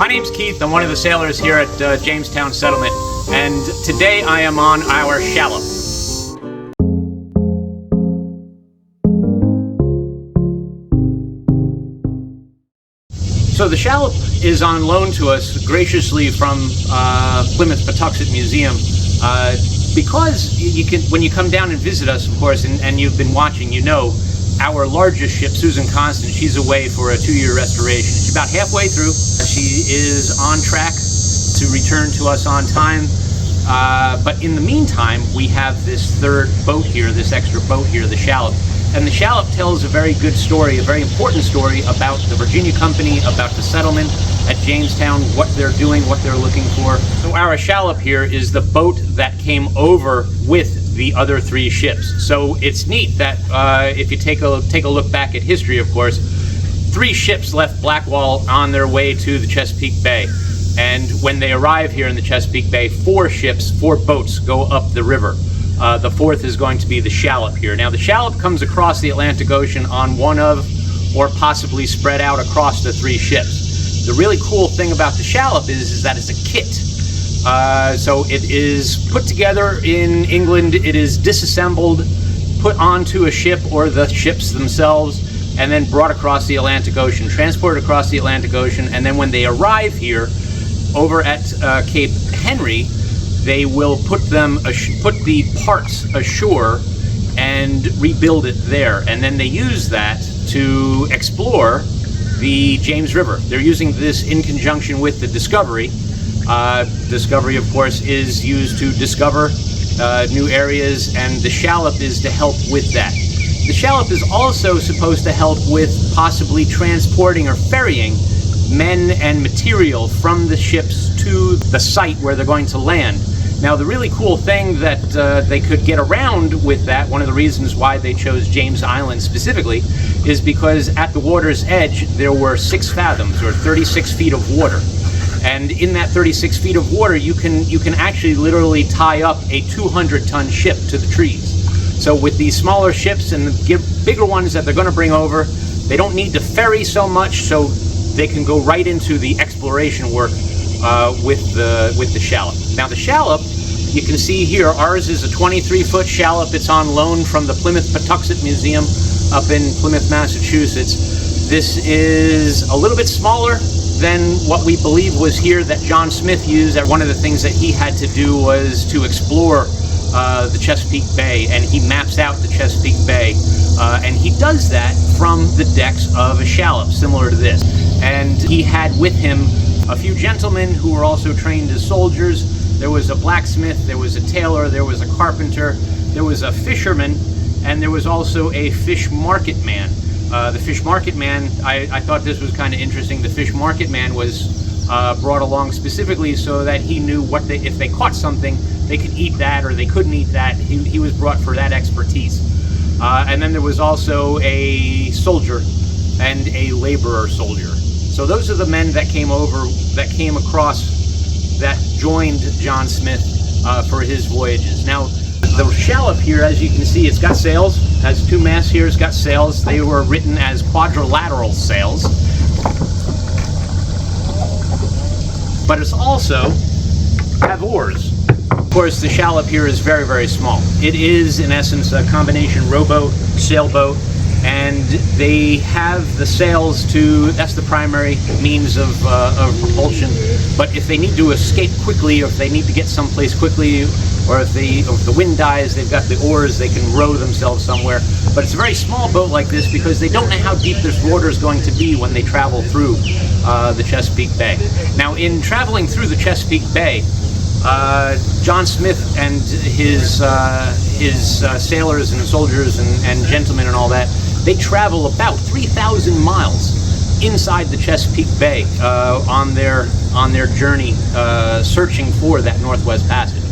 My name's Keith. I'm one of the sailors here at Jamestown Settlement, and today I am on our Shallop. So the Shallop is on loan to us graciously from Plimoth Patuxet Museum because you can, when you come down and visit us, of course, and you've been watching, you know, our largest ship, Susan Constant, she's away for a 2-year restoration. She's about halfway through. She is on track to return to us on time. But in the meantime, we have this third boat here, this extra boat here, the Shallop. And the Shallop tells a very good story, a very important story about the Virginia Company, about the settlement at Jamestown, what they're doing, what they're looking for. So our Shallop here is the boat that came over with the other 3 ships. So it's neat that if you take a look back at history, of course, 3 ships left Blackwall on their way to the Chesapeake Bay. And when they arrive here in the Chesapeake Bay, 4 boats go up the river. The 4th is going to be the Shallop here. Now the Shallop comes across the Atlantic Ocean on one of, or possibly spread out across the 3 ships. The really cool thing about the Shallop is that it's a kit. So it is put together in England, it is disassembled, put onto a ship or the ships themselves, and then brought across the Atlantic Ocean, transported across the Atlantic Ocean, and then when they arrive here over at Cape Henry, they will put the parts ashore and rebuild it there, and then they use that to explore the James River. They're using this in conjunction with the Discovery. Discovery, of course, is used to discover new areas, and the Shallop is to help with that. The Shallop is also supposed to help with possibly transporting or ferrying men and material from the ships to the site where they're going to land. Now, the really cool thing that they could get around with that, one of the reasons why they chose James Island specifically, is because at the water's edge there were 6 fathoms or 36 feet of water. And in that 36 feet of water, you can actually literally tie up a 200-ton ship to the trees. So with these smaller ships and the bigger ones that they're going to bring over, they don't need to ferry so much, so they can go right into the exploration work with the Shallop. Now the Shallop, you can see here, ours is a 23-foot Shallop. It's on loan from the Plimoth Patuxet Museum up in Plymouth, Massachusetts. This is a little bit smaller than what we believe was here that John Smith used. One of the things that he had to do was to explore the Chesapeake Bay, and he maps out the Chesapeake Bay, and he does that from the decks of a Shallop similar to this. And he had with him a few gentlemen who were also trained as soldiers. There was a blacksmith, there was a tailor, there was a carpenter, there was a fisherman, and there was also a fish market man. The fish market man, I thought this was kind of interesting. The fish market man was brought along specifically so that he knew if they caught something, they could eat that or they couldn't eat that. He was brought for that expertise. And then there was also a soldier and a laborer soldier. So those are the men that came across, that joined John Smith for his voyages. Now, the Shallop here, as you can see, it's got sails, has 2 masts here, it's got sails. They were written as quadrilateral sails. But it's also have oars. Of course, the Shallop here is very, very small. It is, in essence, a combination rowboat, sailboat, and they have the sails that's the primary means of propulsion. But if they need to escape quickly, or if they need to get someplace quickly, or if the wind dies, they've got the oars, they can row themselves somewhere. But it's a very small boat like this because they don't know how deep this water is going to be when they travel through the Chesapeake Bay. Now, in traveling through the Chesapeake Bay, John Smith and his sailors and soldiers and gentlemen and all that, they travel about 3,000 miles inside the Chesapeake Bay on their journey searching for that Northwest Passage.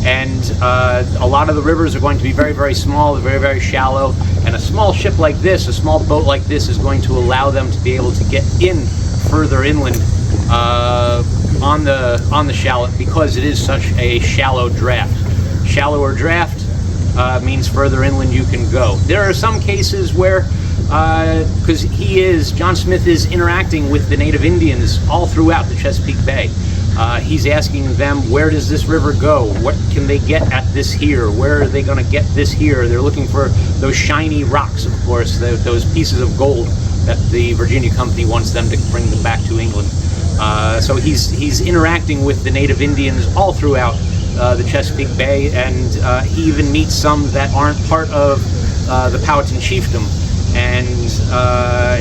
And a lot of the rivers are going to be very, very small, very, very shallow, and a small ship like this, a small boat like this, is going to allow them to be able to get in further inland on the Shallop, because it is such a shallow draft. Shallower draft means further inland you can go. There are some cases where because John Smith is interacting with the native Indians all throughout the Chesapeake Bay. He's asking them, where does this river go? What can they get at this here? Where are they going to get this here? They're looking for those shiny rocks, of course, those pieces of gold that the Virginia Company wants them to bring them back to England. So he's interacting with the native Indians all throughout the Chesapeake Bay, and he even meets some that aren't part of the Powhatan chiefdom, and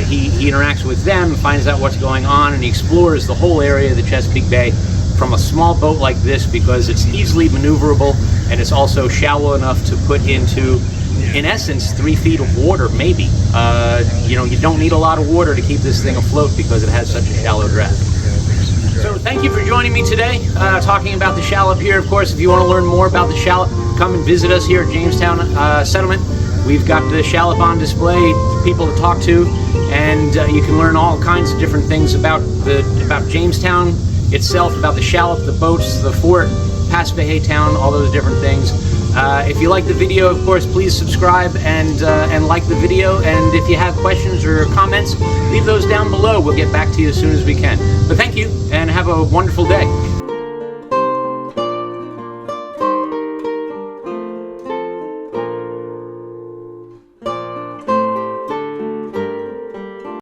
he interacts with them, finds out what's going on, and he explores the whole area of the Chesapeake Bay from a small boat like this, because it's easily maneuverable and it's also shallow enough to put into, in essence, 3 feet of water, maybe. You don't need a lot of water to keep this thing afloat because it has such a shallow draft. So thank you for joining me today, talking about the Shallop here. Of course, if you want to learn more about the Shallop, come and visit us here at Jamestown Settlement. We've got the Shallop on display, people to talk to, and you can learn all kinds of different things about Jamestown itself, about the Shallop, the boats, the fort, past Bay Town, all those different things. If you like the video, of course, please subscribe and like the video. And if you have questions or comments, leave those down below. We'll get back to you as soon as we can. But thank you, and have a wonderful day.